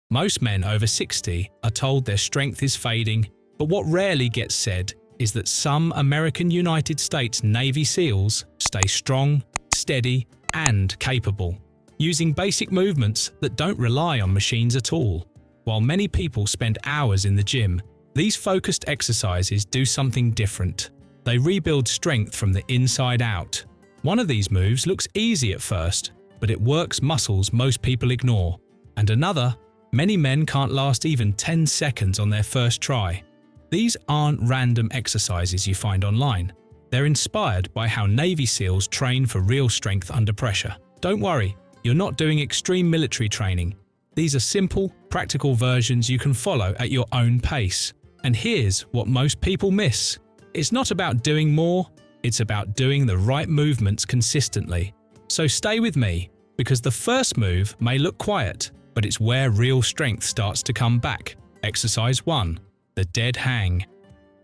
Most men over 60 are told their strength is fading, but what rarely gets said is that some American United States Navy SEALs stay strong, steady, and capable, using basic movements that don't rely on machines at all. While many people spend hours in the gym, these focused exercises do something different. They rebuild strength from the inside out. One of these moves looks easy at first, but it works muscles most people ignore. And another, many men can't last even 10 seconds on their first try. These aren't random exercises you find online. They're inspired by how Navy SEALs train for real strength under pressure. Don't worry, you're not doing extreme military training. These are simple, practical versions you can follow at your own pace. And here's what most people miss. It's not about doing more, it's about doing the right movements consistently. So stay with me, because the first move may look quiet, but it's where real strength starts to come back. Exercise 1. The dead hang.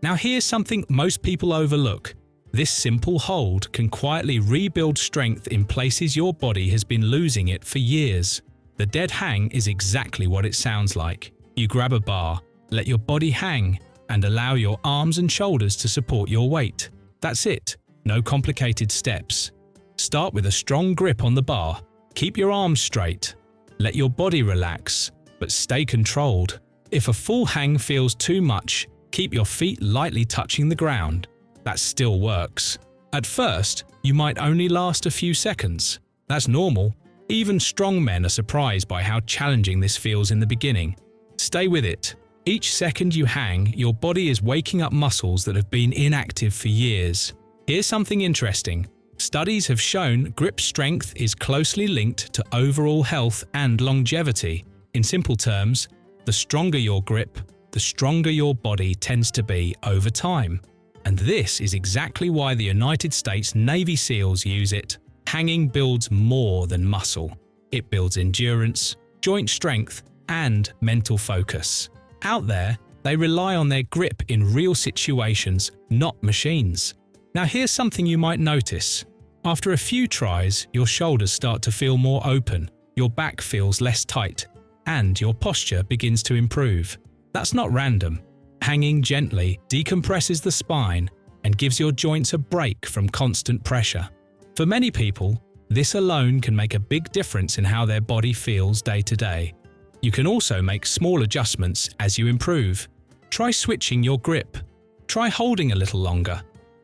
Now here's something most people overlook. This simple hold can quietly rebuild strength in places your body has been losing it for years. The dead hang is exactly what it sounds like. You grab a bar, let your body hang, and allow your arms and shoulders to support your weight. That's it. No complicated steps. Start with a strong grip on the bar. Keep your arms straight. Let your body relax, but stay controlled. If a full hang feels too much, keep your feet lightly touching the ground. That still works. At first, you might only last a few seconds. That's normal. Even strong men are surprised by how challenging this feels in the beginning. Stay with it. Each second you hang, your body is waking up muscles that have been inactive for years. Here's something interesting. Studies have shown grip strength is closely linked to overall health and longevity. In simple terms, the stronger your grip, the stronger your body tends to be over time. And this is exactly why the United States Navy SEALs use it. Hanging builds more than muscle. It builds endurance, joint strength, and mental focus. Out there, they rely on their grip in real situations, not machines. Now here's something you might notice. After a few tries, your shoulders start to feel more open, your back feels less tight, and your posture begins to improve. That's not random. Hanging gently decompresses the spine and gives your joints a break from constant pressure. For many people, this alone can make a big difference in how their body feels day to day. You can also make small adjustments as you improve. Try switching your grip. Try holding a little longer.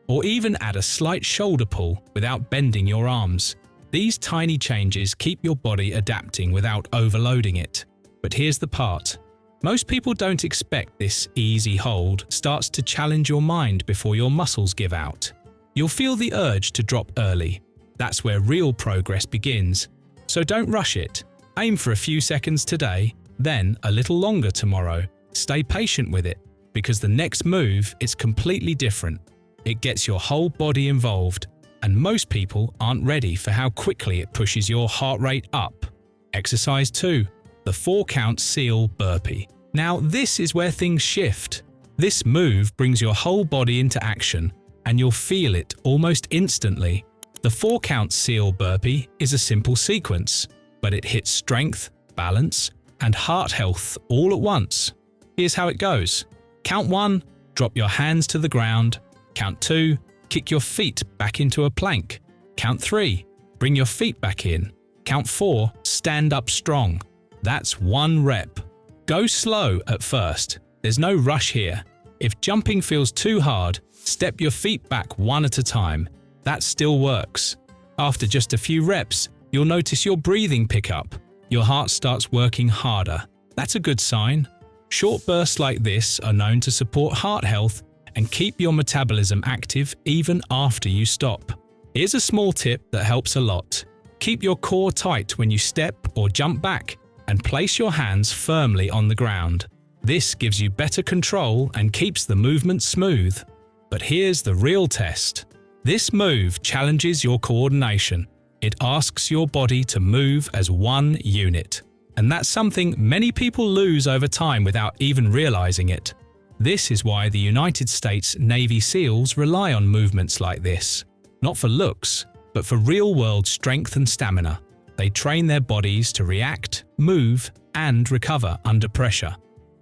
Or even add a slight shoulder pull without bending your arms. These tiny changes keep your body adapting without overloading it. But here's the part. Most people don't expect this easy hold starts to challenge your mind before your muscles give out. You'll feel the urge to drop early. That's where real progress begins. So don't rush it. Aim for a few seconds today, then a little longer tomorrow. Stay patient with it, because the next move is completely different. It gets your whole body involved, and most people aren't ready for how quickly it pushes your heart rate up. Exercise 2. The 4-count SEAL burpee. Now this is where things shift. This move brings your whole body into action, and you'll feel it almost instantly. The 4-count SEAL burpee is a simple sequence, but it hits strength, balance, and heart health all at once. Here's how it goes. Count 1, drop your hands to the ground. Count 2, kick your feet back into a plank. Count 3, bring your feet back in. Count 4, stand up strong. That's 1 rep. Go slow at first. There's no rush here. If jumping feels too hard, step your feet back one at a time. That still works. After just a few reps, you'll notice your breathing pick up. Your heart starts working harder. That's a good sign. Short bursts like this are known to support heart health and keep your metabolism active even after you stop. Here's a small tip that helps a lot. Keep your core tight when you step or jump back, and place your hands firmly on the ground. This gives you better control and keeps the movement smooth. But here's the real test. This move challenges your coordination. It asks your body to move as one unit. And that's something many people lose over time without even realizing it. This is why the United States Navy SEALs rely on movements like this. Not for looks, but for real-world strength and stamina. They train their bodies to react, move, and recover under pressure.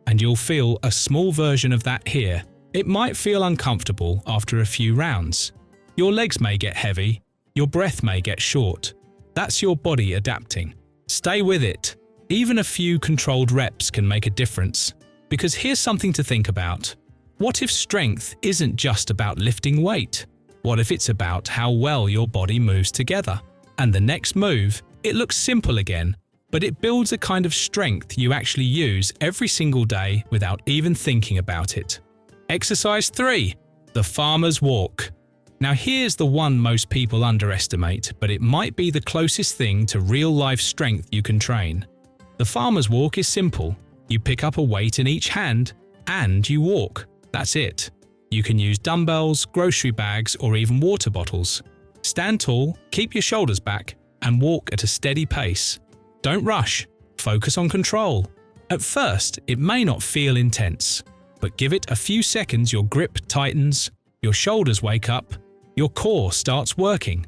And you'll feel a small version of that here. It might feel uncomfortable after a few rounds. Your legs may get heavy, your breath may get short. That's your body adapting. Stay with it. Even a few controlled reps can make a difference. Because here's something to think about. What if strength isn't just about lifting weight? What if it's about how well your body moves together? And the next move, it looks simple again, but it builds a kind of strength you actually use every single day without even thinking about it. Exercise 3. The farmer's walk. Now here's the one most people underestimate, but it might be the closest thing to real-life strength you can train. The farmer's walk is simple. You pick up a weight in each hand and you walk. That's it. You can use dumbbells, grocery bags, or even water bottles. Stand tall, keep your shoulders back, and walk at a steady pace. Don't rush. Focus on control. At first, it may not feel intense, but give it a few seconds, your grip tightens, your shoulders wake up, your core starts working.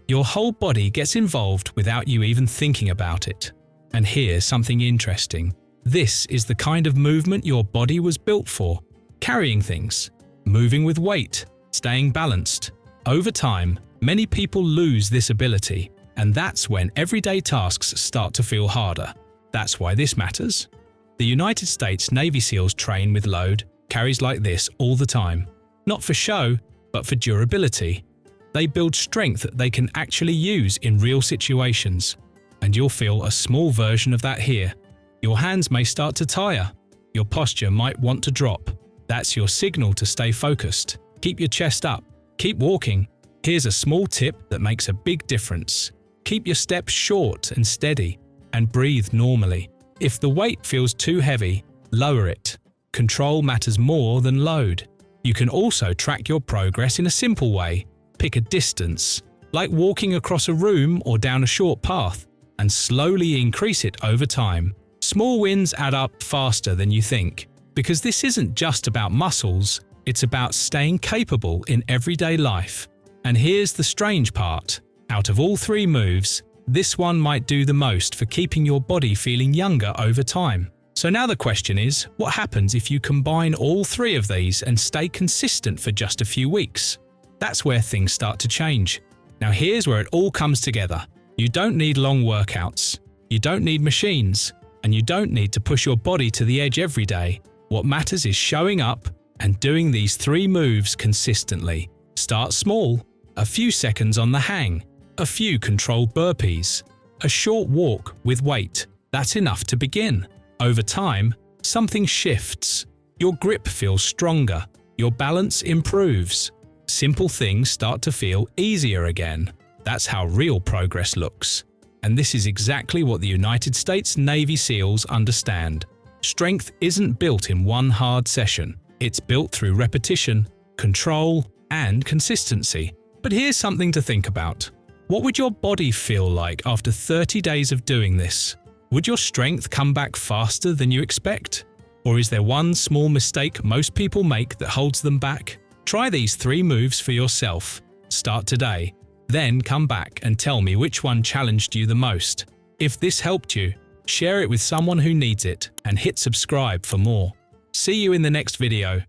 Your whole body gets involved without you even thinking about it. And here's something interesting. This is the kind of movement your body was built for. Carrying things, moving with weight, staying balanced. Over time, many people lose this ability, and that's when everyday tasks start to feel harder. That's why this matters. The United States Navy SEALs train with load, carries like this all the time. Not for show, but for durability. They build strength that they can actually use in real situations. And you'll feel a small version of that here. Your hands may start to tire. Your posture might want to drop. That's your signal to stay focused. Keep your chest up. Keep walking. Here's a small tip that makes a big difference. Keep your steps short and steady, and breathe normally. If the weight feels too heavy, lower it. Control matters more than load. You can also track your progress in a simple way. Pick a distance, like walking across a room or down a short path, and slowly increase it over time. Small wins add up faster than you think, because this isn't just about muscles, it's about staying capable in everyday life. And here's the strange part. Out of all 3 moves, this one might do the most for keeping your body feeling younger over time. So now the question is, what happens if you combine all 3 of these and stay consistent for just a few weeks? That's where things start to change. Now here's where it all comes together. You don't need long workouts. You don't need machines. And you don't need to push your body to the edge every day. What matters is showing up and doing these 3 moves consistently. Start small. A few seconds on the hang. A few controlled burpees. A short walk with weight. That's enough to begin. Over time, something shifts. Your grip feels stronger. Your balance improves. Simple things start to feel easier again. That's how real progress looks. And this is exactly what the United States Navy SEALs understand. Strength isn't built in one hard session. It's built through repetition, control, and consistency. But here's something to think about. What would your body feel like after 30 days of doing this? Would your strength come back faster than you expect? Or is there one small mistake most people make that holds them back? Try these 3 moves for yourself. Start today. Then come back and tell me which one challenged you the most. If this helped you, share it with someone who needs it and hit subscribe for more. See you in the next video.